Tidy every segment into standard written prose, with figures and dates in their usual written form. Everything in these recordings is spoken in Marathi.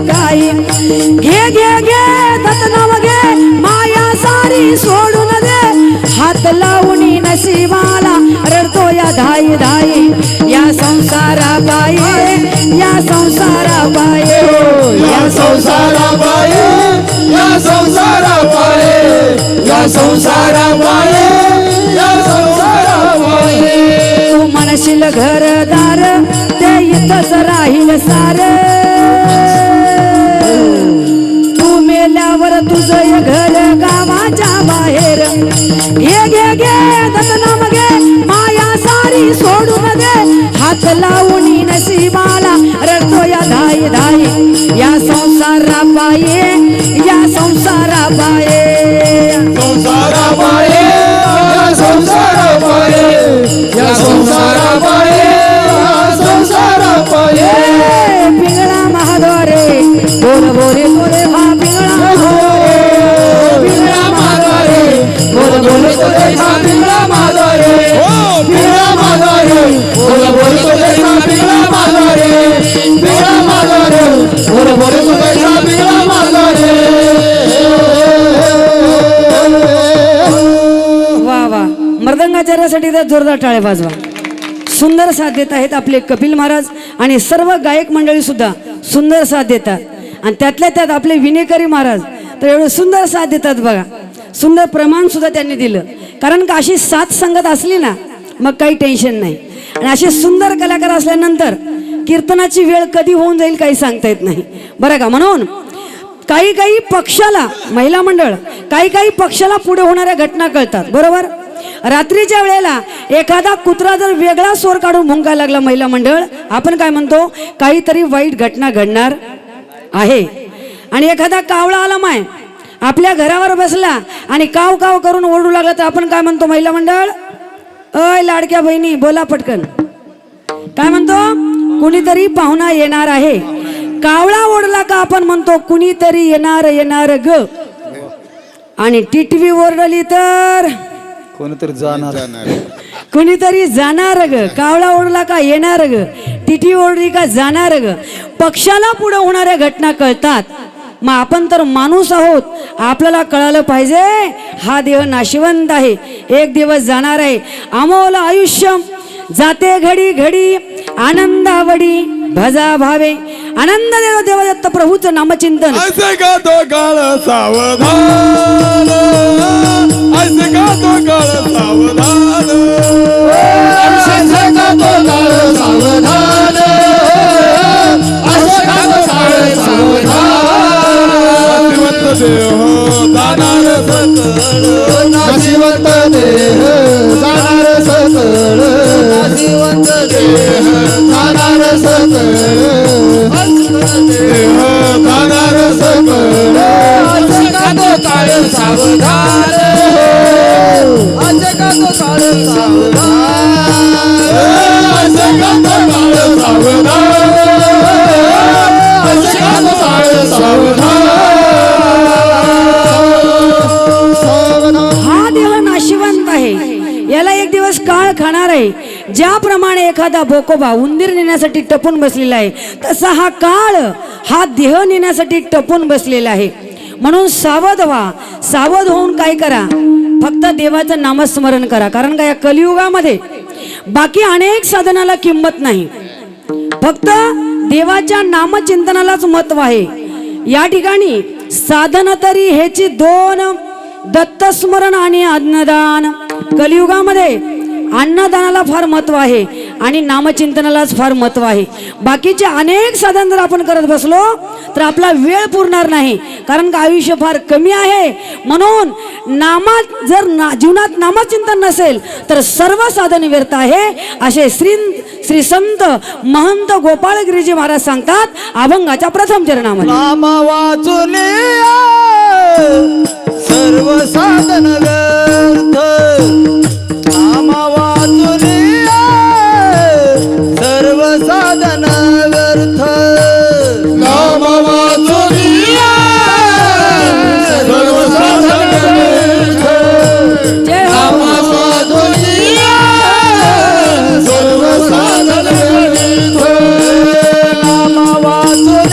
काही घे घे घे दत्तनाम घे माया सारी सोडून दे हात लावणी नशिबाला रडतो या धाई धाई या संसारा पाये या संसारा पाये या संसारा पाये या संसारा पाये या संसारा पाये या संसारा पाये तू म्हणशील घरदार ते इथंच राहील सार तू मेल्यावर तुझं घर गावाच्या बाहेर घे घे घे दत्तनाम घे माया सारी सोडून दे हात लावणी नशिबाला रडतो या धाई धाई या संसारा पाये या संसारा पाये संसारा पाये या संसारा पाये या संसारा पाये या संसारा पाये पिंगळा महाद्वारे बोल बोले बोले हा पिंगळा महाद्वारे पिंगळा माधवारे बोल बोल बोले हा पिंगळा माधवारे ओ पिंगळा माधवारे बोल बोल बोले हा पिंगळा माधवारे पिंगळा माधवारे बोल बोल बोले हा पिंगळा माधवारे वा वा मर्दंगाचार्यासाठी तर जोरदार टाळे वाजवा सुंदर साथ देत आहेत आपले कपिल महाराज आणि सर्व गायक मंडळी सुद्धा सुंदर साथ देतात आणि त्यातल्या त्यात आपले विनेकरी महाराज तर एवढं सुंदर साथ देतात बघा सुंदर प्रमाण सुद्धा त्यांनी दिलं कारण का अशी साथ संगत असली ना मग काही टेन्शन नाही आणि असे सुंदर कलाकार असल्यानंतर कीर्तनाची वेळ कधी होऊन जाईल काही सांगता येत नाही बरं का म्हणून काही काही पक्षाला महिला मंडळ काही काही पक्षाला पुढे होणाऱ्या घटना कळतात बरोबर रात्रीच्या वेळेला एखादा कुत्रा जर वेगळा स्वर काढून भुंकायला लागला महिला मंडळ आपण काय म्हणतो काहीतरी वाईट घटना घडणार आहे आणि एखादा कावळा आला माय आपल्या घरावर बसला आणि काव काव करून ओरडू लागला तर आपण काय म्हणतो महिला मंडळ अय लाडक्या बहिणी बोला पटकन काय म्हणतो कुणीतरी पाहुणा येणार आहे कावळा ओढला का आपण म्हणतो कुणीतरी येणार येणार ग आणि टिटवी ओरडली तर कोणीतरी जाणार कुणीतरी जाणार ग कावळा ओढला का येणार ग टिटवी ओढली का जाणार ग पक्षाला पुढे होणाऱ्या घटना कळतात मग आपण तर माणूस आहोत आपल्याला कळालं पाहिजे हा देह नाशिवंत आहे एक दिवस जाणार आहे अमोल आयुष्य जाते घडी घडी आनंदावडी भजा भावे आनंद देव देवदत्त प्रभूचं नामचिंतन ऐसे का तो काळ सावधान ऐसे का तो काळ सावधान ऐसे का तो काळ सावधान ऐसे का तो काळ सावधान देह जाणार सकळ नाशिवंत देह जाणार सकळ नाशिवंत देह जाणार सकळ देह जाणार सकळ असे का तो काळ सावधान असे का तो काळ सावधान असे का तो काळ सावधान असे का तो काळ सावधान याला एक दिवस काळ खाणार आहे ज्याप्रमाणे एखादा बोकोबा उंदीर नेण्यासाठी टपून बसलेला आहे तसा हा काळ हा देह नेण्यासाठी टपून बसलेला आहे म्हणून सावध व्हा सावध होऊन काय करा फक्त देवाचं नामस्मरण करा कारण का या कलियुगामध्ये बाकी अनेक साधनाला किंमत नाही फक्त देवाच्या नामचिंतनालाच महत्व आहे या ठिकाणी साधन तरी ह्याची दोन दत्तस्मरण आणि अन्नदान कलियुगामध्ये अन्नदानाला फार महत्व आहे आणि नामचिंतनालाच फार महत्व आहे बाकीचे अनेक साधन जर आपण करत बसलो तर आपला वेळ पुरणार नाही कारण का आयुष्य फार कमी आहे म्हणून जर जीवनात नामचिंतन नसेल तर सर्व साधन व्यर्थ आहे असे श्री संत महंत गोपाळगिरीजी महाराज सांगतात अभंगाच्या प्रथम चरणामध्ये नाम वाचून सर्व साधन व्यर्थ नाम वाचून सर्व साधन व्यर्थ नाम वाचून सर्व साधन व्यर्थ नाम वाचून सर्व साधन व्यर्थ नाम वाचून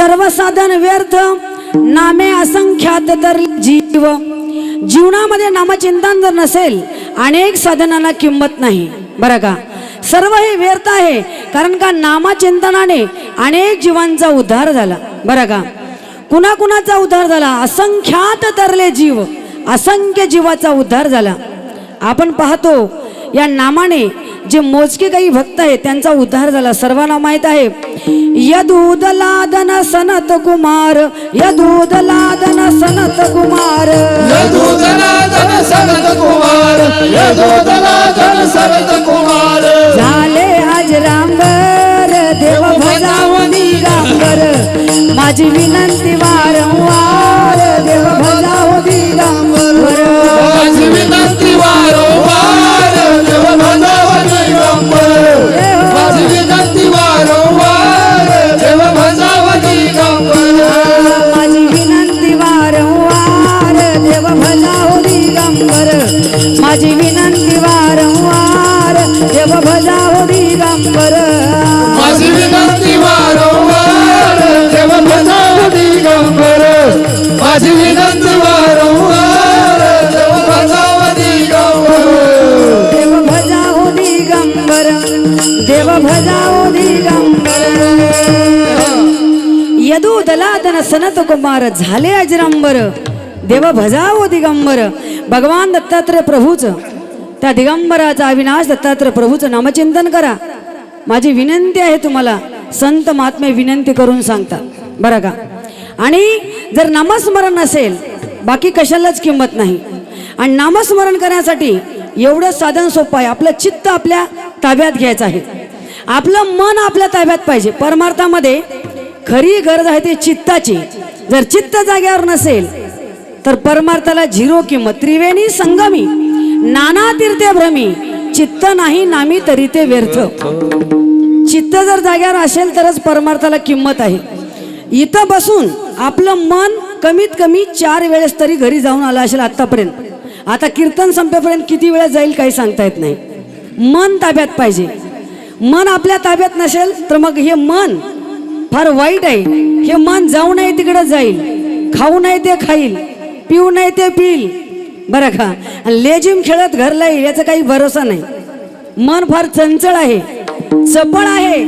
सर्व साधन व्यर्थ नामे असंख्यात तर जीव. जीवनामध्ये नामचिंतन जर नसेल अनेक साधनांना किंमत नाही. बरं का, सर्व हे व्यर्थ आहे. कारण का नामचिंतनाने अनेक जीवांचा उद्धार झाला. बरं का, कुणाकुणाचा उद्धार झाला? असंख्यात तरले जीव, असंख्य जीवाचा उद्धार झाला. आपण पाहतो या नामाने जे मोजके काही भक्त आहेत त्यांचा उद्धार झाला. सर्वांना माहित आहे यदूदलादन सनत कुमार, यदूदलादन सनत कुमार, यदूदलादन सनत कुमार, यदूदलादन सनत कुमार. झाले आज रामबर देव भजावो दिगंबर, माझी विनंती वारंवार देव भजावो दिगंबर, माझी विनंती वारंवार देव भजावो दिगंबर, माझी विनंती वारंवार देव भजावो दिगंबर, माझी विनंती वारंवार देव भजावो दिगंबर, माझी विनंती वारंवार देव भजावो दिगंबर, माझी विनंती वारंवार देव भजावो दिगंबर, माझी विनंती वारंवार देव भजावो दिगंबर, देव भजावो दिगंबर, देव भजावो दिगंबर. यदूदलादन सनत कुमार, झाले अजरांबर देव भजावो दिगंबर. भगवान दत्तात्रय प्रभूचं, त्या दिगंबराचा अविनाश दत्तात्रय प्रभूचं नामचिंतन करा. माझी विनंती आहे तुम्हाला. संत महात्मे विनंती करून सांगतात. बरं का, आणि जर नामस्मरण नसेल बाकी कशालाच किंमत नाही. आणि नामस्मरण करण्यासाठी एवढं साधन सोपं आहे. आपलं चित्त आपल्या ताब्यात घ्यायचं आहे. आपलं मन आपल्या ताब्यात पाहिजे. परमार्थामध्ये खरी गरज आहे ती चित्ताची. जर चित्त जाग्यावर नसेल तर परमार्थाला झिरो किंमत. त्रिवेणी संगमी नाना तीर्थे भ्रमी, चित्त नाही नामी तरी ते व्यर्थ. चित्त जर जाग्यावर असेल तरच परमार्थाला किंमत आहे. इथं बसून आपलं मन कमीत कमी 4 वेळेस तरी घरी जाऊन आलं असेल आतापर्यंत. आता कीर्तन संपेपर्यंत किती वेळा जाईल काही सांगता येत नाही. मन ताब्यात पाहिजे. मन आपल्या ताब्यात नसेल तर मग हे मन फार वाईट आहे. हे मन जाऊ नये तिकडे जाईल, खाऊ नये ते खाईल, पिऊ नये ते पिईल. बरं का, लेजिम खेळत घरला येईल याचा काही भरोसा नाही. मन फार चंचल आहे, चपळ आहे.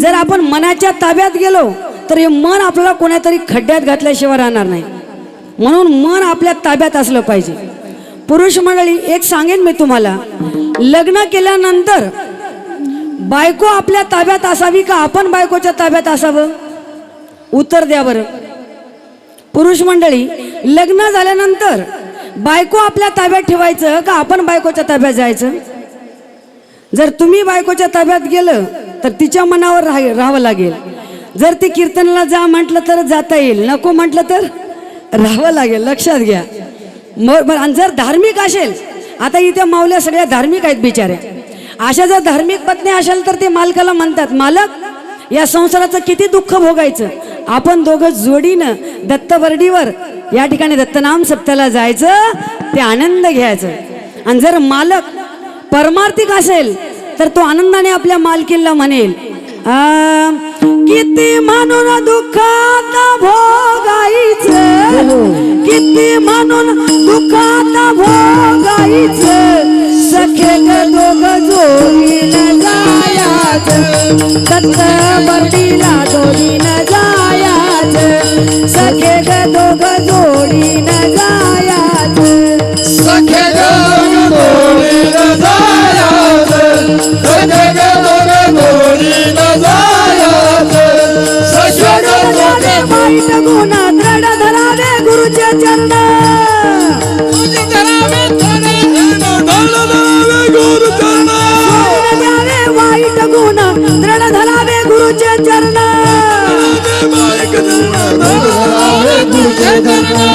जर आपण मनाच्या ताब्यात गेलो तर हे मन आपल्याला कोणातरी खड्ड्यात घातल्याशिवाय राहणार नाही. म्हणून मन आपल्या ताब्यात असलं पाहिजे. पुरुष मंडळी, एक सांगेन मी तुम्हाला, लग्न केल्यानंतर बायको आपल्या ताब्यात असावी का आपण बायकोच्या ताब्यात असावं? उत्तर द्या बरं. पुरुष मंडळी, लग्न झाल्यानंतर बायको आपल्या ताब्यात ठेवायचं का आपण बायकोच्या ताब्यात जायचं? जर तुम्ही बायकोच्या ताब्यात गेलं तर तिच्या मनावर राहावं लागेल. जर ती कीर्तनाला जा म्हटलं तर जाता येईल, नको म्हटलं तर राहावं लागेल. लक्षात घ्या. आणि जर धार्मिक असेल, आता इथे माऊल्या सगळ्या धार्मिक आहेत बिचारे, अशा जर धार्मिक पत्नी असेल तर ते मालकाला म्हणतात, मालक या संसाराचं किती दुःख भोगायचं, आपण दोघं जोडीनं दत्तबर्डीवर या ठिकाणी दत्तनाम सप्त्याला जायचं, ते आनंद घ्यायचं. आणि जर मालक परमार्थिक असेल तर तो आनंदाने आपल्या मालकीला म्हणेल, किती म्हणून दुःखात भोगायचं, किती म्हणून दुःखात भोगायचं, सखे ग दोघं जोडीनं जायाचं, दत्तबर्डीला जोडीनं जायाचं, सखे ग दोघं जोडीनं जायाचं, सखे ग जोडीनं जायाचं, सखे ग दोघं जोडीनं जायाचं, सखे ग दोघं वाईट गुण दृढ धरावे गुरुचे चरण, वाईट गुण दृढ धरावे गुरुचे चरण,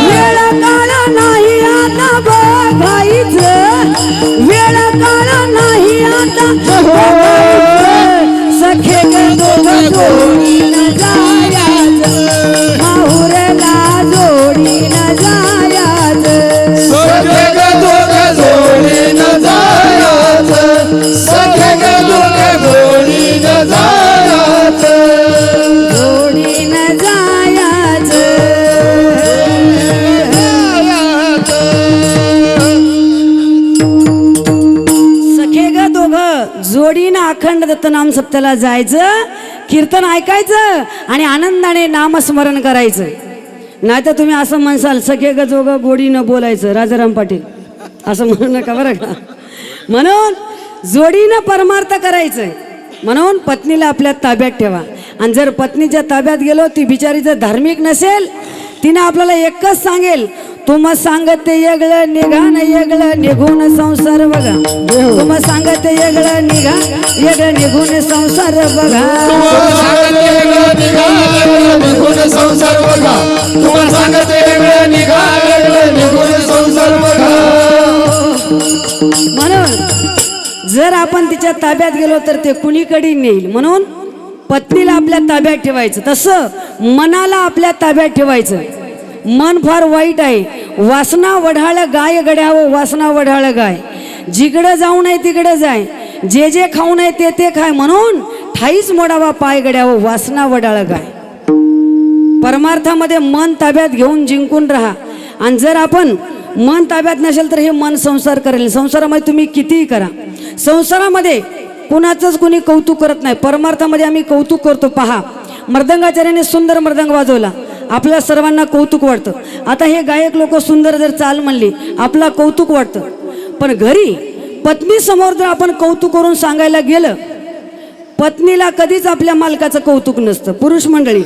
वेळ काळ नाही आता बघायचं, वेळ काळ नाही आता बघायचं, सखे ग दोघं जोडीनं जायाचं, माहुरला जोडीनं जायाचं, सखे ग दोघं जोडीनं जायाचं, सखे ग दोघं जोडीनं जायाचं, जोडीनं जायाचं. दत्त नाम सप्त्याला जायचं, कीर्तन ऐकायचं आणि आनंदाने नामस्मरण करायचं. नाही तर तुम्ही असं म्हणसाल सगळे गजोग गोडीनं बोलायचं, राजाराम पाटील असं म्हणू नका बरं का. म्हणून जोडीनं परमार्थ करायचं. म्हणून पत्नीला आपल्या ताब्यात ठेवा. आणि जर पत्नीच्या ताब्यात गेलो, ती बिचारी जर धार्मिक नसेल, तिनं आपल्याला एकच सांगेल, तुम सांगते येगळं निघा न येगळं निघून संसार बघा. तुम सांगते येगळं निघा येगळं निघून संसार बघा. म्हणून जर आपण तिच्या ताब्यात गेलो तर ते कुणीकडे नेईल. म्हणून पत्नीला आपल्या ताब्यात ठेवायचं, तसं मनाला आपल्या ताब्यात ठेवायचं. मन फार वाईट आहे. वासना वढाळ गाय गड्यावं, वासना वढाळ गाय. जिकडं जाऊ नये तिकडं जाय, जे जे खाऊ नये ते ते खाय. म्हणून ठाईच मोडावा पाय गड्यावं, वासना वढाळ गाय. परमार्थामध्ये मन ताब्यात घेऊन जिंकून राहा. आणि जर आपण मन ताब्यात नसेल तर हे मन संसार करेल. संसारामध्ये तुम्ही कितीही करा, संसारामध्ये कुणाचंच कुणी कौतुक करत नाही. परमार्थामध्ये आम्ही कौतुक करतो. पहा, मृदंगाचार्याने सुंदर मृदंग वाजवला, आपल्या सर्वांना कौतुक वाटतं. आता हे गायक लोक सुंदर जर चाल म्हणली, आपला कौतुक वाटतं. पण घरी पत्नी समोर जर आपण कौतुक करून सांगायला गेलं, पत्नीला कधीच आपल्या मालकाचं कौतुक नसतं. पुरुष मंडळी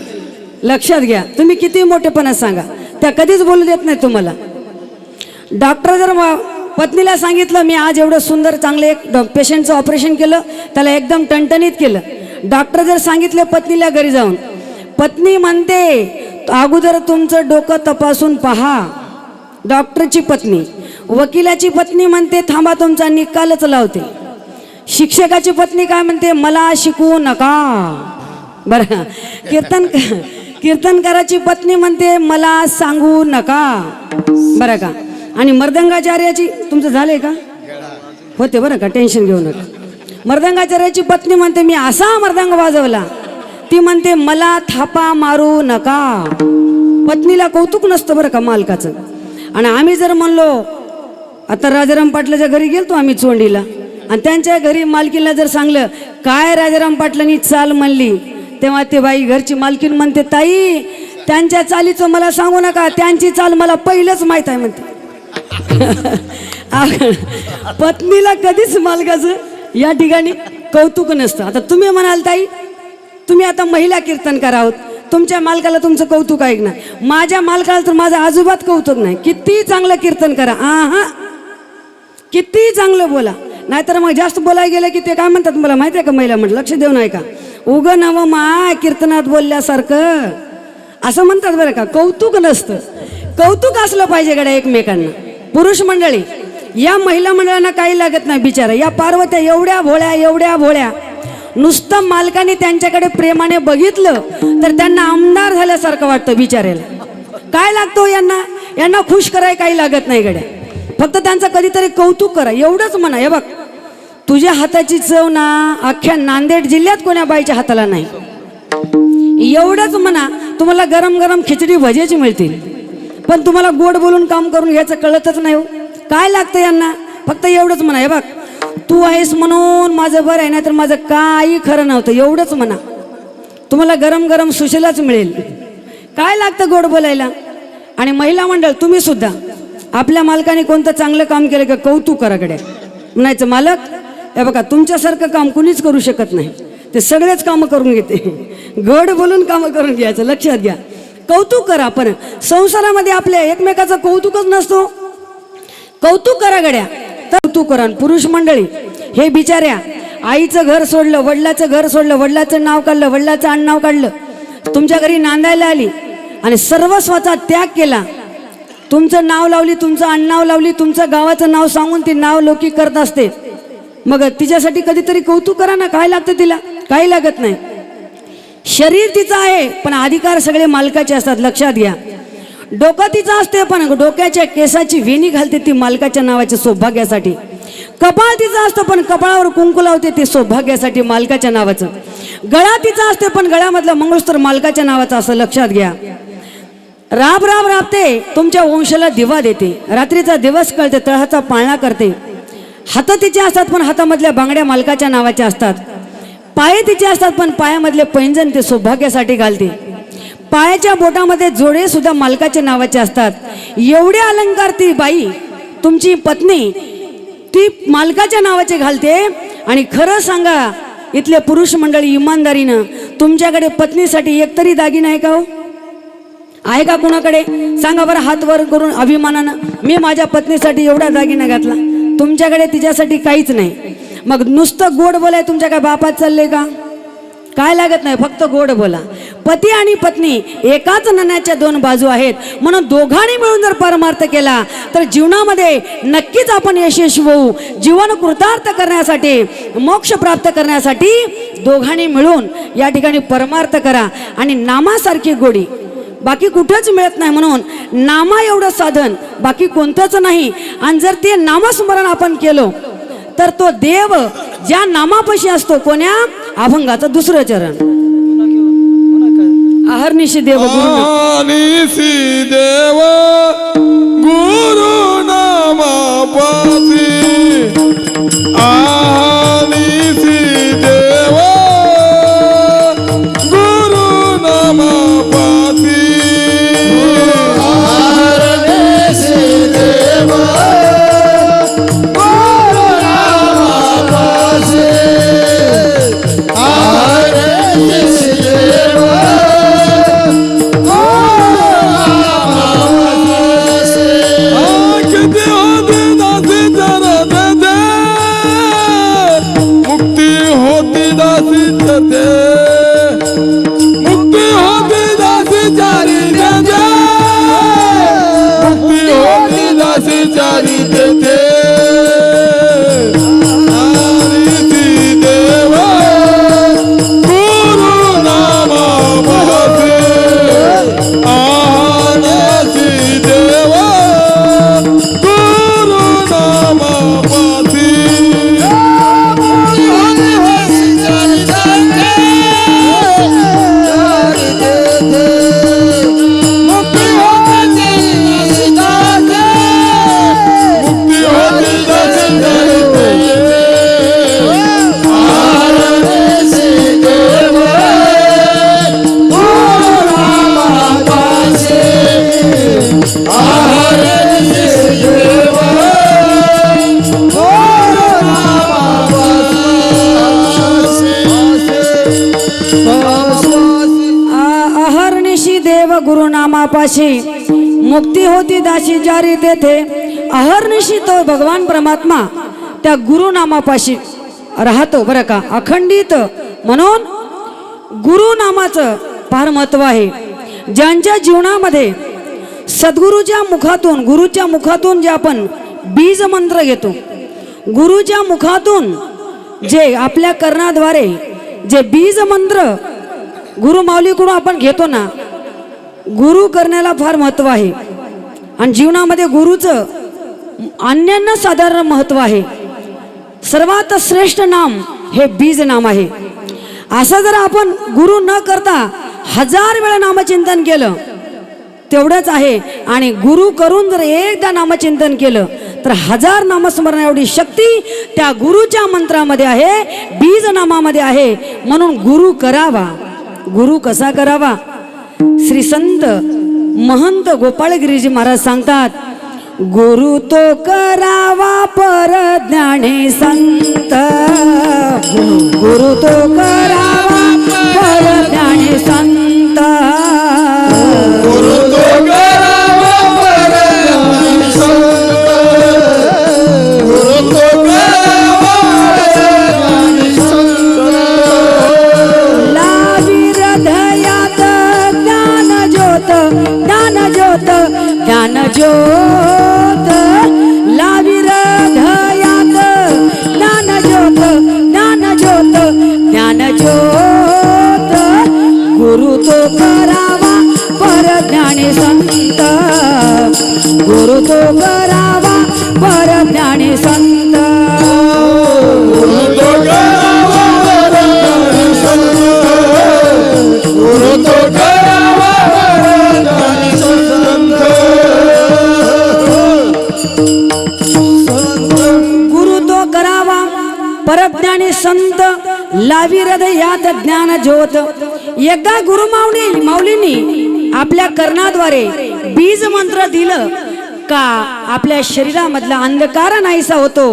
लक्षात घ्या, तुम्ही किती मोठेपणा सांगा, त्या कधीच बोलू देत नाही तुम्हाला. डॉक्टर जर पत्नीला सांगितलं, मी आज एवढं सुंदर चांगलं एक पेशंटचं ऑपरेशन केलं, त्याला एकदम टणटणीत केलं. डॉक्टर जर सांगितलं पत्नीला घरी जाऊन, पत्नी म्हणते अगोदर तुमचं डोकं तपासून पहा. डॉक्टरची पत्नी, वकिलाची पत्नी म्हणते थांबा तुमचा निकालच लावते. शिक्षकाची पत्नी काय म्हणते, मला शिकवू नका. बरं, कीर्तनकाराची पत्नी म्हणते मला सांगू नका. बरं का. आणि मृदंगाचार्याची, तुमचं झालंय का, होते बरं का, टेन्शन घेऊ नका. मृदंगाचार्याची पत्नी म्हणते मी असा मृदंग वाजवला, ती म्हणते मला थापा मारू नका. पत्नीला कौतुक नसतं बरं का मालकाचं. आणि आम्ही जर म्हणलो, आता राजाराम पाटलाच्या घरी गेलतो आम्ही चोंडीला, आणि त्यांच्या घरी मालकीला जर सांगलं काय राजाराम पाटलांनी चाल म्हणली, तेव्हा ते बाई घरची मालकीन म्हणते ताई त्यांच्या चालीचं मला सांगू नका, त्यांची चाल मला पहिलंच माहीत आहे म्हणते. पत्नीला कधीच मालकाचं या ठिकाणी कौतुक नसतं. आता तुम्ही म्हणाल ताई तुम्ही आता महिला कीर्तनकार आहोत, तुमच्या मालकाला तुमचं कौतुक ऐकणार, माझ्या मालकाला तर माझं अजिबात कौतुक नाही. किती चांगलं कीर्तन करा, हा किती चांगलं बोला, नाहीतर मग जास्त बोलायला गेलं की ते काय म्हणतात मला माहिती आहे का, महिला म्हटलं लक्ष देऊ नये का, उग नव मा कीर्तनात बोलल्यासारखं असं म्हणतात बरं का. कौतुक नसतं. कौतुक असलं पाहिजे गड्या एकमेकांना. पुरुष मंडळी, या महिला मंडळांना काही लागत नाही बिचारा. या पार्वत्या एवढ्या भोळ्या, नुसतं मालकाने त्यांच्याकडे प्रेमाने बघितलं तर त्यांना आमदार झाल्यासारखं वाटतं बिचाऱ्याला. काय लागतो यांना खुश करायला काही लागत नाही गड्या. फक्त त्यांचं कधीतरी कौतुक करा, एवढंच म्हणा. हे बघ, तुझ्या हाताची चव ना अख्ख्या नांदेड जिल्ह्यात कोण्या बाईच्या हाताला नाही. एवढंच म्हणा, तुम्हाला गरम गरम खिचडी भजेची मिळतील, पण तुम्हाला गोड बोलून काम करून घ्यायचं कळतच नाही. हो काय लागतं यांना, फक्त एवढंच म्हणा. हे बघ, तू आहेस म्हणून माझं बरं आहे, नाही तर माझं काही खरं नव्हतं, एवढंच म्हणा. तुम्हाला गरम गरम सुशेलाच मिळेल. काय लागतं गोड बोलायला. आणि महिला मंडळ तुम्ही सुद्धा आपल्या मालकाने कोणतं चांगलं काम केलं का कौतुक करा गड्या. म्हणायचं मालक हे बघा तुमच्यासारखं काम कुणीच करू शकत नाही, ते सगळेच कामं करून घेते. गोड बोलून कामं करून घ्यायचं, लक्षात घ्या. कौतुक करा. पण संसारामध्ये आपल्या एकमेकाचं कौतुकच नसतो. कौतुक करा गड्या, कौतुक करा. पुरुष मंडळी हे बिचाऱ्या आईचं घर सोडलं, वडिलाचं घर सोडलं, वडिलाचं नाव काढलं, वडिलाचं आडनाव काढलं, तुमच्या घरी नांदायला आली आणि सर्वस्वाचा त्याग केला. तुमचं नाव लावली, तुमचं आडनाव लावली, तुमचं गावाचं नाव सांगून ती नाव लौकिक करत असते. मग तिच्यासाठी कधीतरी कौतुक करा ना. काय लागतं तिला, काही लागत नाही. शरीर तिचं आहे पण अधिकार सगळे मालकाचे असतात, लक्षात घ्या. डोकं तिचं असते पण डोक्याच्या केसाची वेणी घालते ती मालकाच्या नावाच्या सौभाग्यासाठी. कपाळ तिचं असतं पण कपाळावर कुंकू लावते ते सौभाग्यासाठी मालकाच्या नावाचं. गळा तिचा असते पण गळ्यामधलं मंगळसूत्र मालकाच्या नावाचं असं, लक्षात घ्या. राब राब राबते, तुमच्या वंशाला दिवा देते, रात्रीचा दिवस कळते, तळहाचा पाळणा करते. हात तिचे असतात पण हातामधल्या बांगड्या मालकाच्या नावाच्या असतात. पाय तिचे असतात पण पायामधले पैंजण ते सौभाग्यासाठी घालते. पायाच्या बोटामध्ये जोडे सुद्धा मालकाच्या नावाचे असतात. एवढे अलंकार ती बाई तुमची पत्नी ती मालकाच्या नावाचे घालते. आणि खरं सांगा इथले पुरुष मंडळी इमानदारीनं तुमच्याकडे पत्नीसाठी एकतरी दागिना आहे का हो? आहे का कुणाकडे? सांगा बरं हात वर करून अभिमानानं, मी माझ्या पत्नीसाठी एवढा दागिना घातला. तुमच्याकडे तिच्यासाठी काहीच नाही. मग नुसतं गोड बोलाय तुमच्या काय बापात चालले का? काय लागत नाही, फक्त गोड बोला. पती आणि पत्नी एकाच नाण्याच्या दोन बाजू आहेत. म्हणून दोघांनी मिळून जर परमार्थ केला तर जीवनामध्ये नक्कीच आपण यशस्वी होऊ. जीवन कृतार्थ करण्यासाठी, मोक्ष प्राप्त करण्यासाठी दोघांनी मिळून या ठिकाणी परमार्थ करा. आणि नामासारखी गोडी बाकी कुठेच मिळत नाही. म्हणून नामा एवढं साधन बाकी कोणतंच नाही. आणि जर ते नामस्मरण आपण केलो तर तो देव ज्या नामापाशी असतो, कोण्या? अभंगाचं दुसरं चरण. अहर्निशी देव अहर्निशी देव गुरु नामापासी, अहर्निशी देव गुरु नामापासी, अहर्निशी देव गुरु नामापासी, अहर्निशी देव मुक्ती होती दासी चारी देते, मुक्ती होती दासी चारी देते, हरिसी देव गुरु नामापासी, हरिसी देव गुरु नामापासी, अहर्निशी देव गुरुनामापाशी, मुक्ती होती दासी जारी तेथे. अहर्निशी तो भगवान परमात्मा त्या गुरुनामापाशी राहतो बरं का, अखंडित. म्हणून गुरुनामाचं फार महत्व आहे. ज्यांच्या जीवनामध्ये सद्गुरूच्या मुखातून, गुरुच्या मुखातून जे आपण बीज मंत्र घेतो, गुरुच्या मुखातून जे आपल्या कर्णाद्वारे जे बीज मंत्र गुरु माऊलीकडून आपण घेतो ना, गुरु करण्याला फार महत्व आहे. आणि जीवनामध्ये गुरुचं अन्यान्य साधारण महत्व आहे. सर्वात श्रेष्ठ नाम हे बीज नाम आहे. असं जर आपण गुरु न करता 1000 वेळा नामचिंतन केलं तेवढंच आहे. आणि गुरु करून जर एकदा नामचिंतन केलं तर 1000 नामस्मरण एवढी शक्ती त्या गुरुच्या मंत्रामध्ये आहे, बीज नामामध्ये आहे. म्हणून गुरु करावा. गुरु कसा करावा? श्री संत महंत गोपाळगिरीजी महाराज सांगतात, गुरु तो करावा परज्ञानी संत, गुरु तो करावा परज्ञानी संत, गुरु तो करावा परज्ञानी संत, गुरु तो करावा परज्ञानी संत, लावी हृदयात ज्ञान ज्योत, ज्ञान ज्योत, ज्ञान ज्योत, लावी हृदयात ज्ञान ज्योत, ज्ञान ज्योत, ज्ञान ज्योत, गुरु तो करावा परज्ञानी संत, गुरु तो करावा परज्ञानी संत, गुरु तो करावा परज्ञानी संत, गुरु तो करावा परज्ञानी संत, गुरु तो करावा परज्ञानी संत, लावी हृदय हात ज्ञान ज्योत. एकदा गुरु माऊलींनी आपल्या कर्णाद्वारे बीज मंत्र दिलं का आपल्या शरीरामधला अंधकार नाहीसा होतो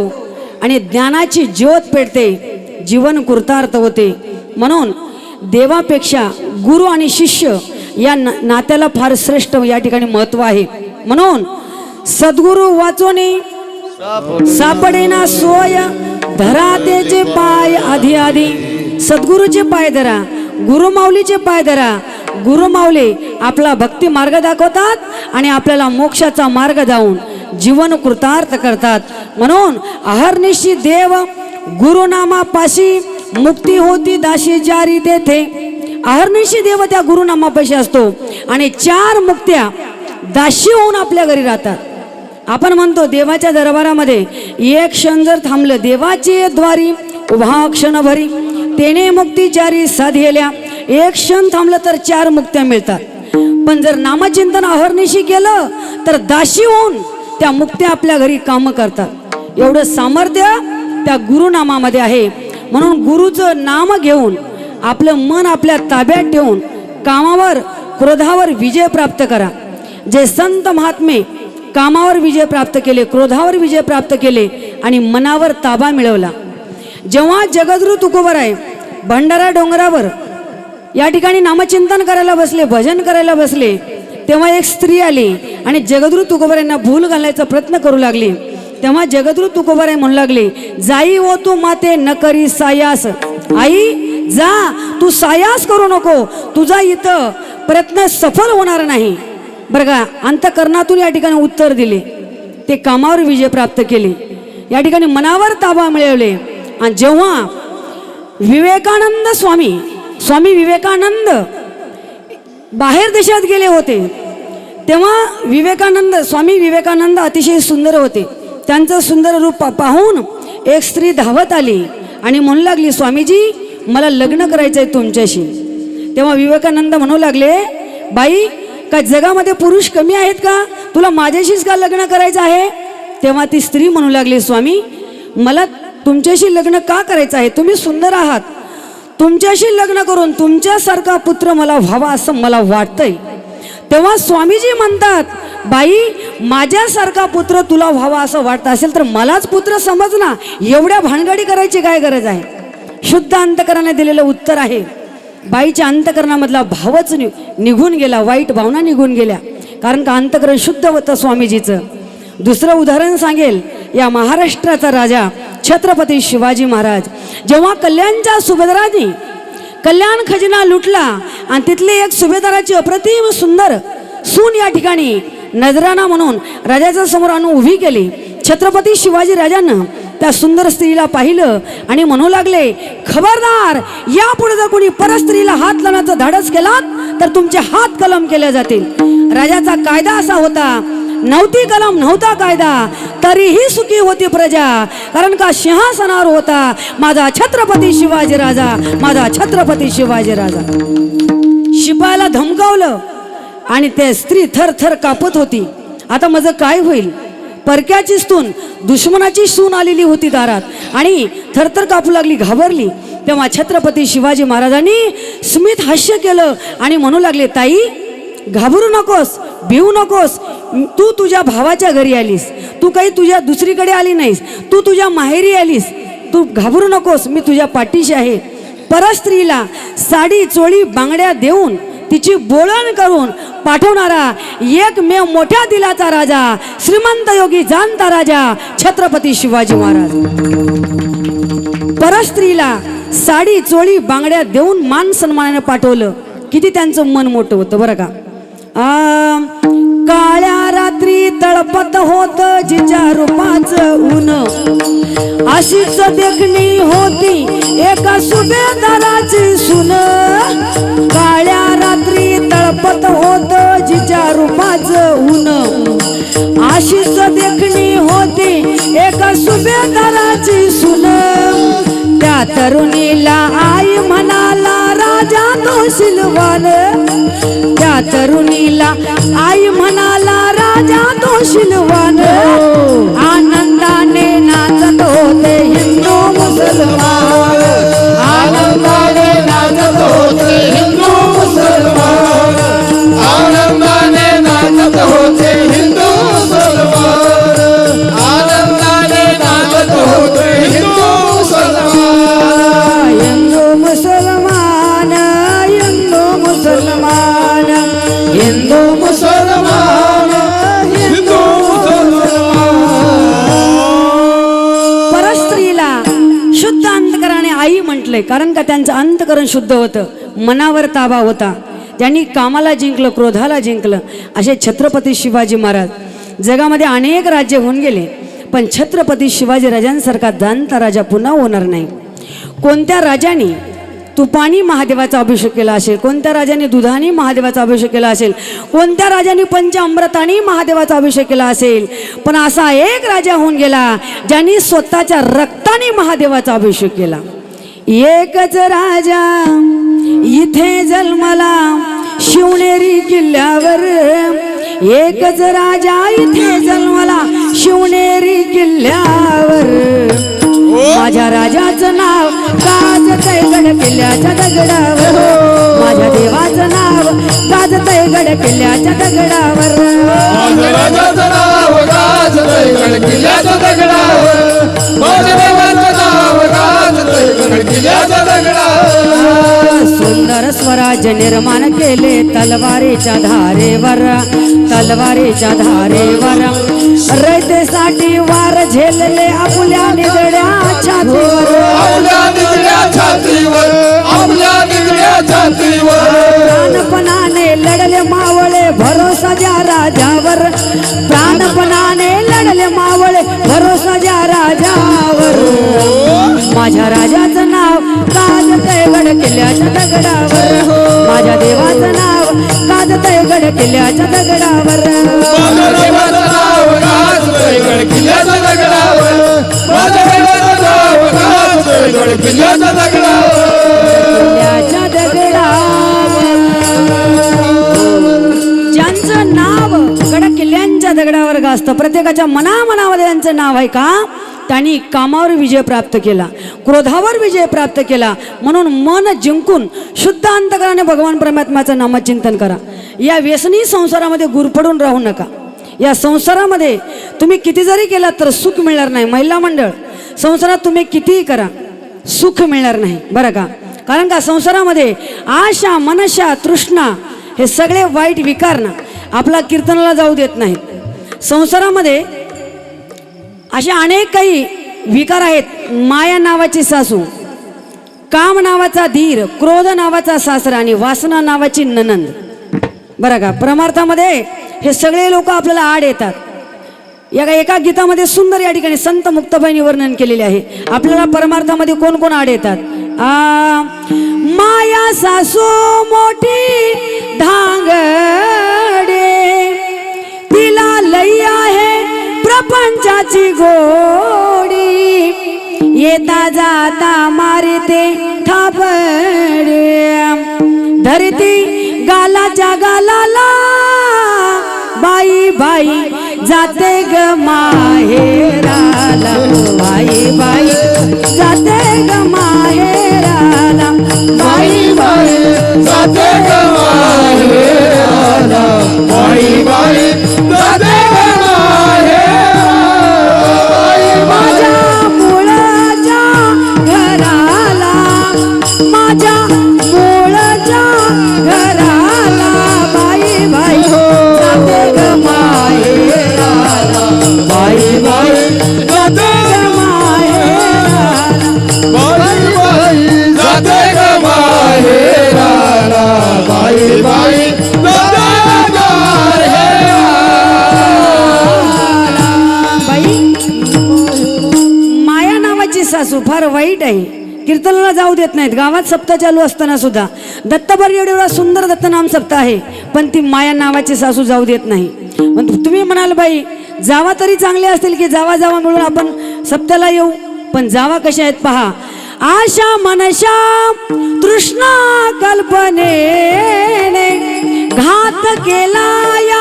आणि ज्ञानाची ज्योत पेटते, जीवन कृतार्थ होते. म्हणून देवापेक्षा गुरु आणि शिष्य या नात्याला फार श्रेष्ठ या ठिकाणी महत्व आहे. म्हणून सद्गुरु वाचोनी सापडेना सोय, धरा त्याचे पाय आधी आधी. सद्गुरूचे पाय धरा, गुरुमाऊलीचे पाय धरा. गुरुमाऊली आपला भक्ती मार्ग दाखवतात आणि आपल्याला मोक्षाचा मार्ग दावून जीवन कृतार्थ करतात. म्हणून अहर्निशी देव गुरुनामापाशी मुक्ती होती दाशी जारी तेथे. अहर्निशी देव त्या गुरुनामापाशी असतो आणि 4 मुक्त्या दाशी होऊन आपल्या घरी राहतात. आपण म्हणतो देवाच्या दरबारामध्ये एक क्षण जर थांबलं, देवाचे द्वारी उभा क्षण भरी तेने मुक्ती जारी साधेल्या. एक क्षण थांबलं तर 4 मुक्त्या मिळतात. पण जर नामचिंतन अहर्निशी केलं तर दाशी होऊन त्या मुक्त्या आपल्या घरी काम करतात. एवढं सामर्थ्य त्या गुरुनामामध्ये आहे. म्हणून गुरुचं नाम घेऊन आपलं मन आपल्या ताब्यात ठेवून कामावर क्रोधावर विजय प्राप्त करा. जे संत महात्मे कामावर विजय प्राप्त केले, क्रोधावर विजय प्राप्त केले आणि मनावर ताबा मिळवला. जेव्हा जगद्गुरु तुकोबराय भंडारा डोंगरावर या ठिकाणी नामचिंतन करायला बसले, भजन करायला बसले, तेव्हा एक स्त्री आली आणि जगद्गुरु तुकोबरायांना भूल घालायचा प्रयत्न करू लागली. तेव्हा जगद्गुरु तुकोबराय म्हणू लागले, जाई ओ तू माते न करी सायास. आई जा, तू सायास करू नको, तुझा इथं प्रयत्न सफल होणार नाही. बरं का, अंतकरणातून या ठिकाणी उत्तर दिले. ते कामावर विजय प्राप्त केले, या ठिकाणी मनावर ताबा मिळवले. आणि जेव्हा विवेकानंद स्वामी विवेकानंद बाहेर देशात गेले होते, तेव्हा स्वामी विवेकानंद अतिशय सुंदर होते. त्यांचं सुंदर रूप पाहून एक स्त्री धावत आली आणि म्हणू लागली, स्वामीजी मला लग्न करायचंय तुमच्याशी. तेव्हा विवेकानंद म्हणू लागले, बाई काय जगामध्ये पुरुष कमी आहेत का, तुला माझ्याशीच का लग्न करायचं आहे. तेव्हा ती स्त्री म्हणू लागली, स्वामी मला तुमच्याशी लग्न का करायचं आहे, तुम्ही सुंदर आहात, तुमच्याशी लग्न करून तुमच्यासारखा पुत्र मला व्हावा असं मला वाटतंय. तेव्हा स्वामीजी म्हणतात, बाई माझ्यासारखा पुत्र तुला व्हावा असं वाटतं असेल तर मलाच पुत्र समज ना, एवढ्या भानगडी करायची काय गरज आहे. शुद्ध अंतकरणाने दिलेलं उत्तर आहे. बाईच्या अंतकरणामधला भावच निघून गेला, वाईट भावना निघून गेल्या, कारण का अंतकरण शुद्ध होतं स्वामीजीचं. दुसरं उदाहरण सांगेल, या महाराष्ट्राचा राजा छत्रपती शिवाजी महाराज जेव्हा कल्याणच्या सुभेदारांनी कल्याण खजिना लुटला आणि तिथले एक सुभेदाराची अप्रतिम सुंदर सून या ठिकाणी नजराणा म्हणून राजाच्या समोर आणून उभी केली. छत्रपती शिवाजी राजानं त्या सुंदर स्त्रीला पाहिलं आणि म्हणू लागले, खबरदार यापुढे जर कोणी परस्त्रीला हात लावण्याचा धाडस केला तर तुमचे हात कलम केले जातील. राजाचा कायदा असा होता, नव्हती कलम नव्हता कायदा तरीही सुखी होती प्रजा, कारण का सिंहासनावर होता माझा छत्रपती शिवाजी राजा, माझा छत्रपती शिवाजी राजा. शिपायाला धमकावलं आणि ते स्त्री थर थर कापत होती. आता माझं काय होईल. परक्याची सून, दुश्मनाची सून आलेली होती दारात आणि थरथर कापू लागली, घाबरली. तेव्हा छत्रपती शिवाजी महाराजांनी स्मित हास्य केलं आणि म्हणू लागले, ताई घाबरू नकोस, भिवू नकोस, तू तुझ्या भावाच्या घरी आलीस, तू काही तुझ्या दुसरीकडे आली नाहीस, तू तुझ्या माहेरी आलीस, तू घाबरू नकोस, मी तुझ्या पाठीशी आहे. परस्त्रीला साडी चोळी बांगड्या देऊन तिची बोळण करून पाठवणारा एकमेव मोठ्या दिलाचा राजा, श्रीमंत योगी जाणता राजा छत्रपती शिवाजी महाराज. परस्त्रीला साडी चोळी बांगड्या देऊन मान सन्मानाने पाठवलं, किती त्यांचं मन मोठं होतं बरं का. काळ्या रात्री तळपत होत जिच्या रूपाचं ऊन, अशीच देखणी होती एका सुभेदाराची सून. काळ्या रात्री तळपत होत जिच्या रूपाचं ऊन, अशीच देखणी होती एका सुभेदाराची सून. त्या तरुणीला आई म्हणाला राजा तो शिलवान, त्या तरुणीला आई म्हणाला राजा तो शिलवान. आनंदाने नाचत होते हिंदू मुसलमान, आनंदाने त्यांचं अंतकरण शुद्ध होतं, मनावर ताबा होता, त्यांनी कामाला जिंकलं, क्रोधाला जिंकलं. असे छत्रपती शिवाजी महाराज. जगामध्ये अनेक राज्य होऊन गेले, पण छत्रपती शिवाजी राजांसारखा जाणता राजा पुन्हा होणार नाही. कोणत्या राजाने तुपानी महादेवाचा अभिषेक केला असेल, कोणत्या राजाने दुधाने महादेवाचा अभिषेक केला असेल, कोणत्या राजाने पंचामृताने महादेवाचा अभिषेक केला असेल, पण असा एक राजा होऊन गेला ज्यांनी स्वतःच्या रक्ताने महादेवाचा अभिषेक केला. एकच राजा इथे जन्मला शिवनेरी किल्ल्यावर, एकच राजा इथे जन्मला शिवनेरी किल्ल्यावर. माझ्या राजाचं नाव गाजतंय गड किल्ल्याच्या दगडावर, माझ्या देवाचं नाव गाजतंय गड किल्ल्याच्या दगडावर. माझ्या राजाचं नाव गाजतंय गड किल्ल्याच्या दगडावर, माझ्या देवाचं नाव गाजतंय गड किल्ल्याच्या दगडावर. सुंदर स्वराज्य निर्माण केले तलवारीच्या धारेवर, तलवारीच्या धारेवर. रयतेसाठी वार झेलले आपल्या निधड्या छातीवर, आपल्या निधड्या छातीवर, आपल्या निधड्या छातीवर. प्राणपणाने लढले मावळे भरोसा द्या राजावर, प्राणपणाने लढले मावळे भरोसा द्या राजावर. माझ्या राजाचं नाव गाजतंय गड किल्ल्याच्या दगडावर, माझ्या देवाचं नाव गाजतंय गड किल्ल्याच्या दगडावर. माझ्या देवाचं नाव गाजतंय गड किल्ल्याच्या दगडावर, माझ्या देवाचं नाव गाजतंय गड किल्ल्याच्या दगडावर. किल्ल्याच्या दगडावर ज्यांचं नाव गड किल्ल्यांच्या दगडावर गाजतं, प्रत्येकाच्या मनामनामध्ये त्यांचं नाव आहे का, त्यांनी कामावर विजय प्राप्त केला, क्रोधावर विजय प्राप्त केला. म्हणून मन जिंकून शुद्ध अंतकराने भगवान परमात्म्याचं नामचिंतन करा. या व्यसनी संसारामध्ये गुरफडून राहू नका. या संसारामध्ये तुम्ही किती जरी केलात तर सुख मिळणार नाही. महिला मंडळ, संसारात तुम्ही कितीही करा सुख मिळणार नाही बरं का. कारण का संसारामध्ये आशा, मनशा, तृष्णा हे सगळे वाईट विकार ना आपला कीर्तनाला जाऊ देत नाहीत. संसारामध्ये अशा अनेक काही विकार आहेत. माया नावाची सासू, काम नावाचा धीर, क्रोध नावाचा सासरा आणि वासना नावाची ननंद बरं का. परमार्थामध्ये हे सगळे लोक आपल्याला आड येतात. एका गीतामध्ये सुंदर या ठिकाणी संत मुक्ताबाईंनी वर्णन केलेले आहे. आपल्याला परमार्थामध्ये कोण कोण आड येतात. माया सासू मोठी धांगडे, तिला लई आहे प्रपंचाची गोडी, येता जाता मारते थापडे, धरती गालाच्या गालाला बाई बाई जाते ग माहेराला, बाई बाई जाते ग माहेराला, बाई बाई जाते ग माहेराला, बाई बाई जाते ग माहेराला. माझ्या मुळाच्या घराला, माझ्या मुळाच्या घराला, बाई बाई जाते ग माहेराला, बाई बाई जाते ग माहेराला. बाई बाई जाते ग माहेराला, बाई बाई जाते ग माहेराला. बाई, माया नावाची सासू फार वाईट आहे. कीर्तनाला जाऊ देत नाहीत. गावात सप्ताह चालू असताना सुद्धा दत्तभर एवढा सुंदर दत्तनाम सप्ताह आहे, पण ती माया नावाची सासू जाऊ देत नाही. तुम्ही म्हणाल बाई जावा तरी चांगले असतील की जावा जावा मिळून आपण सप्त्याला येऊ, पण जावा कशा आहेत पहा. आशा, मनशा, तृष्णा, कल्पनेने घात केला या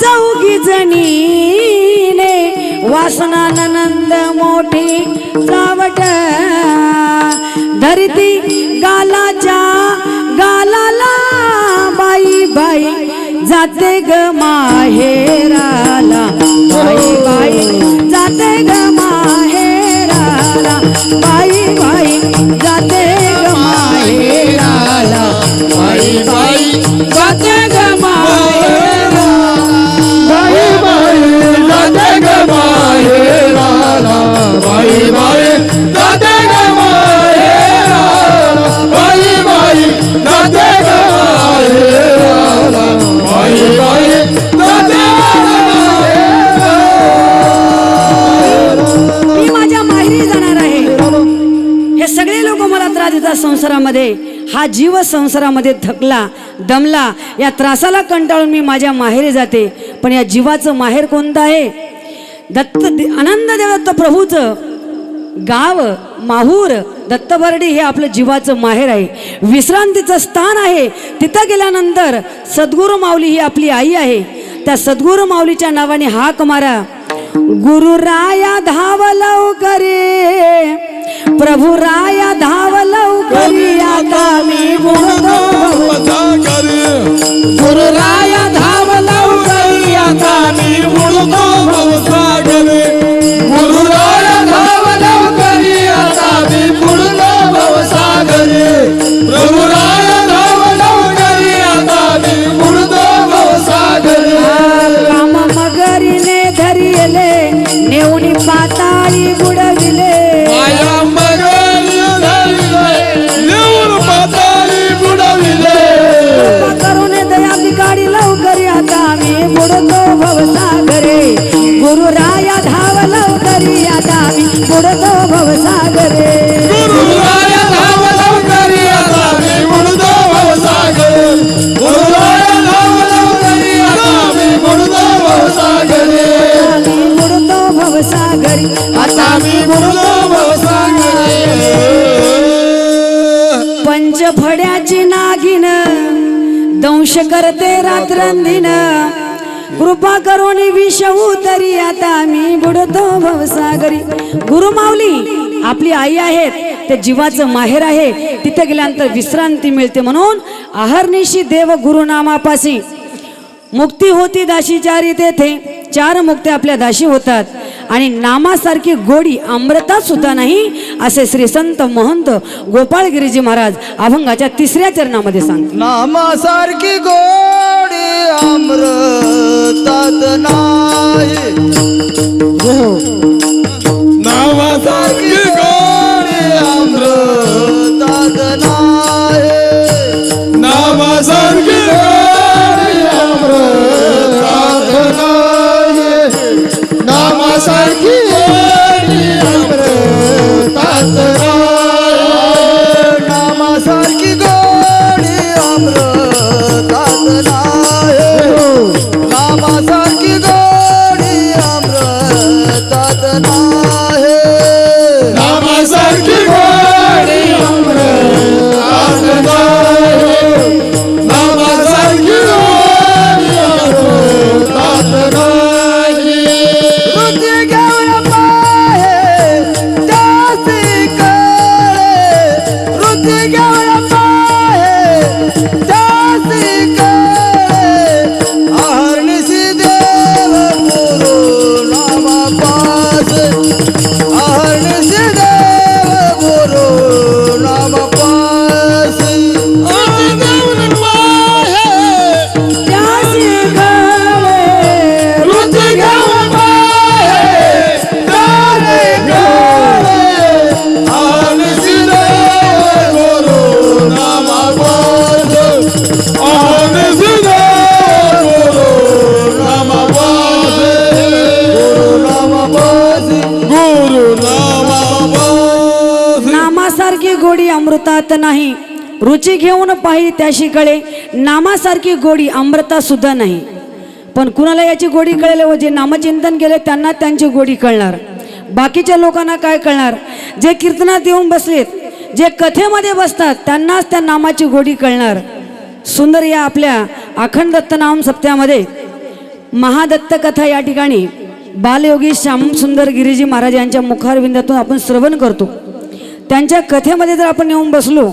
चौघी जणीने, वासना ननंद मोठी चावट, धरती गालाच्या गालाला, बाई बाई जाते ग माहेराला, बाई बाई जाते ग माहेराला, बाई बाई जाते ग माहेराला, बाई बाई जाते ग माहेराला, बाई बाई जाते ग माहेराला, बाई बाई जाते ग माहेराला, संसारामध्ये, हा जीव संसारामध्ये थकला दमला, या त्रासाला कंटाळून मी माझ्या माहेरी जाते. पण या जीवाचं माहेर कोणतं आहे? आनंददेव दत्त प्रभूचं गाव माहूर दत्तबर्डी हे आपलं जीवाचं माहेर आहे, विश्रांतीचं स्थान आहे. तिथं गेल्यानंतर सद्गुरू माऊली ही आपली आई आहे. त्या सद्गुरू माऊलीच्या नावाने हाक मारा, गुरुराया धाव लवकरे, प्रभू राया धाव लवकरी, आता मी बुडतो भवसागरी. गुरुराया धाव लवकरी, आता मी बुडतो भवसागरी. गुरुराया धाव लवकरी, आता मी बुडतो भवसागरी. प्रभुराया धाव लवकरी, आता मी बुडतो भवसागरी. काम मगरीने धरिले, नेऊनी पाताळी बुडविले, माया मगरी धरिले, नेऊन पाताळी बुडविले. करून दया बिगाडी लवकरी, आता मी बुडतो भवसागरे. गुरुराया धाव लवकरी, आता मी बुडतो भवसागरे. गुरुराया धाव लवकरी, आता मी बुडतो भवसागरी. गुरुराया धाव लवकरी, आता मी बुडतो भवसागरी. मी बुडतो भवसागरी, आता मी बुडतो भवसागरी. पंचफड्याची नागिन दंश करते रात्रंदिन, कृपा करून विष उतरी, आता मी बुडतो भवसागरी. गुरुमाऊली आपली आई आहेत, ते जीवाचं माहेर आहे. तिथे गेल्यानंतर विश्रांती मिळते. म्हणून अहर्निशी देव गुरुनामापासी मुक्ती होती दाशी चारी, तेथे चार मुक्ती आपल्या दाशी होतात. आणि नामासारखी गोडी अमृतात सुद्धा नाही, असे श्री संत महंत गोपाळगिरीजी महाराज अभंगाच्या 3ऱ्या चरणामध्ये सांगतात. नामासारखी गोडी अमृतात नाही, नामासारखी गोडी अमृतात नाही, नामासारखी गोडी अमृतात नाही, नामासारखी गोडी अमृतात नाही, नामासारखी गोडी अमृतात नाही, नामासारखी गोडी अमृतात नाही, नामासारखी गोडी अमृतात नाही, नामासारखी गोडी अमृतात नाही. हृदय घेऊन पाहे त्यासी कळे, हृदय घेऊन पाहे त्यासी कळे, अहर्निशी देव गुरु नामापास, अहर्निशी देव गुरु नामापास. हृदय घेऊन पाहे त्यासी कळे, हृदय घेऊन पाहे त्यासी कळे, अहर्निशी देव गुरु नामापास, अहर्निशी देव गुरु नामापास, गुरु नामापास, गुरु नामापास. नामासारखी गोडी अमृतात नाही, रुची घेऊन पाही त्याशी कळे, नामासारखी गोडी अमृतात सुद्धा नाही. पण कुणाला याची गोडी कळेल व जे नामचिंतन केले त्यांना त्यांची गोडी कळणार. बाकीच्या लोकांना काय कळणार? जे कीर्तनात येऊन बसलेत, जे कथेमध्ये बसतात त्यांनाच त्या नामाची गोडी कळणार. सुंदर या आपल्या अखंड दत्त नाम सप्त्यामध्ये महादत्त कथा या ठिकाणी बालयोगी श्याम सुंदर गिरीजी महाराज यांच्या मुखारविंदातून आपण श्रवण करतो. त्यांच्या कथेमध्ये जर आपण येऊन बसलो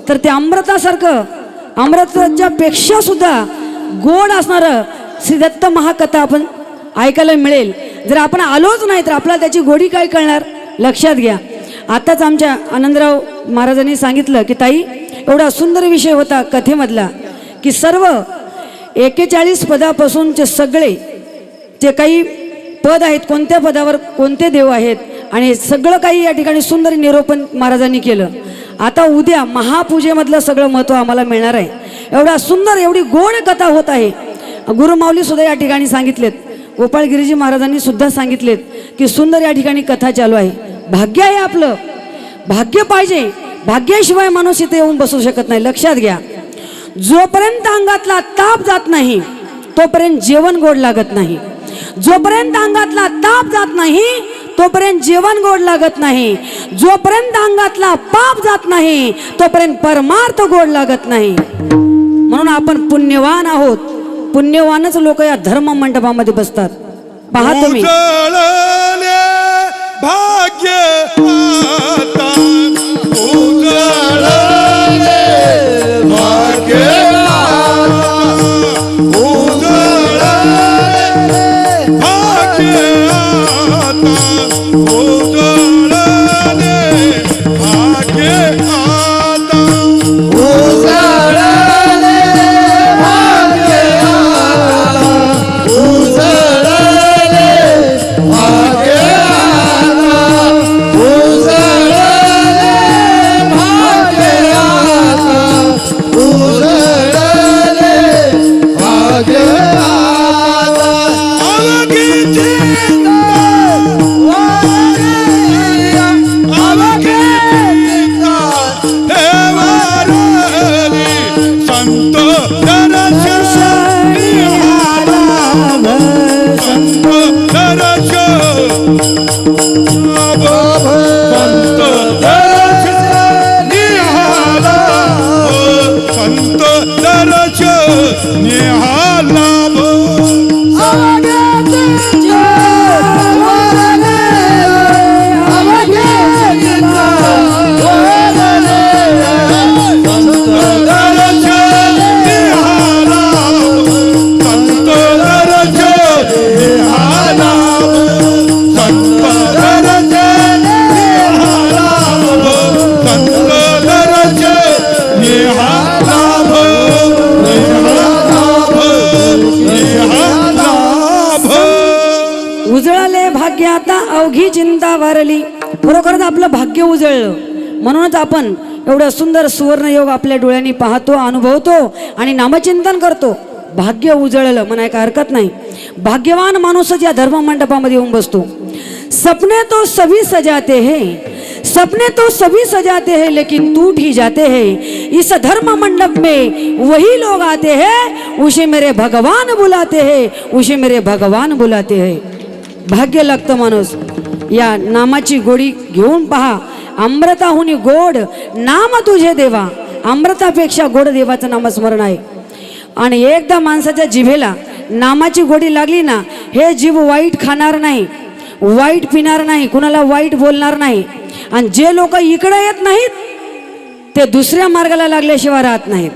तर ते अमृतासारखं, अमृताच्या पेक्षा सुद्धा गोड असणारं श्री दत्त महाकथा आपण ऐकायला मिळेल. जर आपण आलोच नाही तर आपल्याला त्याची गोडी काय कळणार? लक्षात घ्या. आताच आमच्या आनंदराव महाराजांनी सांगितलं की ताई एवढा सुंदर विषय होता कथेमधला की सर्व 41 पदापासूनचे सगळे जे काही पद आहेत, कोणत्या पदावर कोणते देव आहेत आणि सगळं काही या ठिकाणी सुंदर निरूपण महाराजांनी केलं. आता उद्या महापूजेमधलं सगळं महत्त्व आम्हाला मिळणार आहे. एवढा सुंदर, एवढी गोड कथा होत आहे. गुरुमाऊली सुद्धा या ठिकाणी सांगितलेत, गोपाळगिरीजी महाराजांनी सुद्धा सांगितलेत की सुंदर या ठिकाणी कथा चालू आहे. भाग्य आहे आपलं, भाग्य पाहिजे. भाग्याशिवाय माणूस इथे येऊन बसू शकत नाही. लक्षात घ्या, जोपर्यंत अंगातला ताप जात नाही तोपर्यंत जेवण गोड लागत नाही. जोपर्यंत अंगातला ताप जात नाही तोपर्यंत जेवण गोड लागत नाही. जोपर्यंत अंगातला पाप जात नाही तोपर्यंत परमार्थ गोड लागत नाही. म्हणून आपण पुण्यवान आहोत. पुण्यवानच लोक या धर्म मंडपामध्ये बसतात. पहा तुम्ही, उजळले भाग्य आता, उजळले भाग्य आता, उजळले भाग्य आता, उजळले भाग्य आता, उजळले भाग्य आता, उजळले भाग्य आता, उजळले भाग्य आता, उजळले भाग्य आता. अवघी चिंता वारल्या, अवघी चिंता हे वारली, संत दर्शन निहाळा, संत दर्शन, संत दर्शन निहाळा, संत दर्शन निहाळा. उजळले भाग्य आता, अवघी चिंता वारली. खरोखरच आपलं भाग्य उजळलं. म्हणूनच आपण एवढं सुंदर सुवर्ण योग आपल्या डोळ्यांनी पाहतो, अनुभवतो आणि नामचिंतन करतो. भाग्य उजळलं म्हणाय काय हरकत नाही. भाग्यवान माणूसच या धर्म मंडपामध्ये येऊन बसतो. सपने तो सभी सजाते हैं, सपने तो सभी सजाते हैं, लेकिन टूट ही जाते हैं. इस धर्म मंडप में वही लोग आते हैं, उसे मेरे भगवान बुलाते हैं, उसे मेरे भगवान बुलाते हैं. भाग्य लागतं माणूस. या नामाची गोडी घेऊन पहा. अमृताहुनी गोड नाम तुझे देवा. अमृतापेक्षा गोड देवाचं नामस्मरण आहे. आणि एकदा माणसाच्या जिभेला नामाची गोडी लागली ना, हे जीभ वाईट खाणार नाही, वाईट पिणार नाही, कुणाला वाईट बोलणार नाही. आणि जे लोक इकडे येत नाहीत ते दुसऱ्या मार्गाला लागल्याशिवाय राहत नाहीत.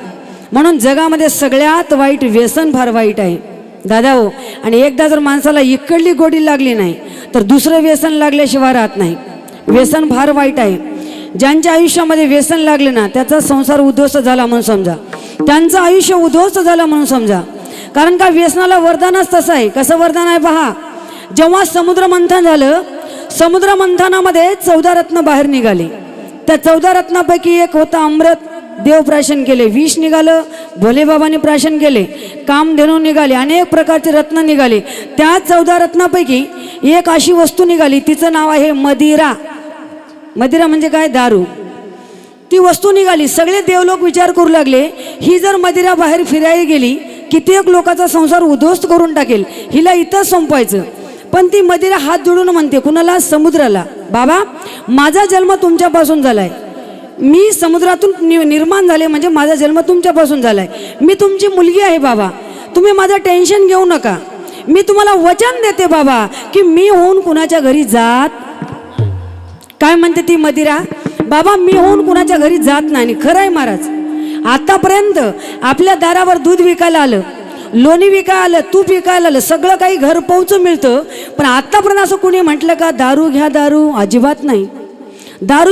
म्हणून जगामध्ये सगळ्यात वाईट व्यसन फार वाईट आहे दादा हो. आणि एकदा जर माणसाला इकडली गोडी लागली नाही तर दुसरं व्यसन लागल्याशिवाय राहत नाही. व्यसन फार वाईट आहे. ज्यांच्या आयुष्यामध्ये व्यसन लागले ना त्याचा संसार उद्ध्वस्त झाला म्हणून समजा, त्यांचं आयुष्य उद्ध्वस्त झालं म्हणून समजा. कारण का व्यसनाला वरदानच तसं आहे. कसं वरदान आहे पहा. जेव्हा समुद्र मंथन झालं, समुद्र मंथनामध्ये 14 रत्न बाहेर निघाले. त्या 14 रत्नापैकी एक होता अमृत. देव प्राशन केले. विष निघालं, भोलेबाबांनी प्राशन केले. कामधेनू निघाले. अनेक प्रकारचे रत्न निघाले. त्या 14 रत्नापैकी एक अशी वस्तू निघाली, तिचं नाव आहे मदिरा. मदिरा म्हणजे काय? दारू. ती वस्तू निघाली. सगळे देवलोक विचार करू लागले, ही जर मदिरा बाहेर फिरायला गेली कित्येक लोकांचा संसार उद्ध्वस्त करून टाकेल, हिला इथंच संपवायचं. पण ती मदिरा हात जोडून म्हणते कुणाला? समुद्राला, बाबा माझा जन्म तुमच्यापासून झालाय, मी समुद्रातून निर्माण झाले, म्हणजे माझा जन्म तुमच्यापासून झालाय, मी तुमची मुलगी आहे बाबा, तुम्ही माझं टेन्शन घेऊ नका, मी तुम्हाला वचन देते बाबा की मी होऊन कुणाच्या घरी जात. काय म्हणते ती मदिरा? बाबा मी होऊन कुणाच्या घरी जात नाही. खरं आहे महाराज. आतापर्यंत आपल्या दारावर दूध विकायला आलं, लोणी विकायला आलं, तूप विकायला आलं, सगळं काही घर पोहोच मिळतं. पण आतापर्यंत असं कुणी म्हटलं का दारू घ्या दारू? अजिबात नाही. दारू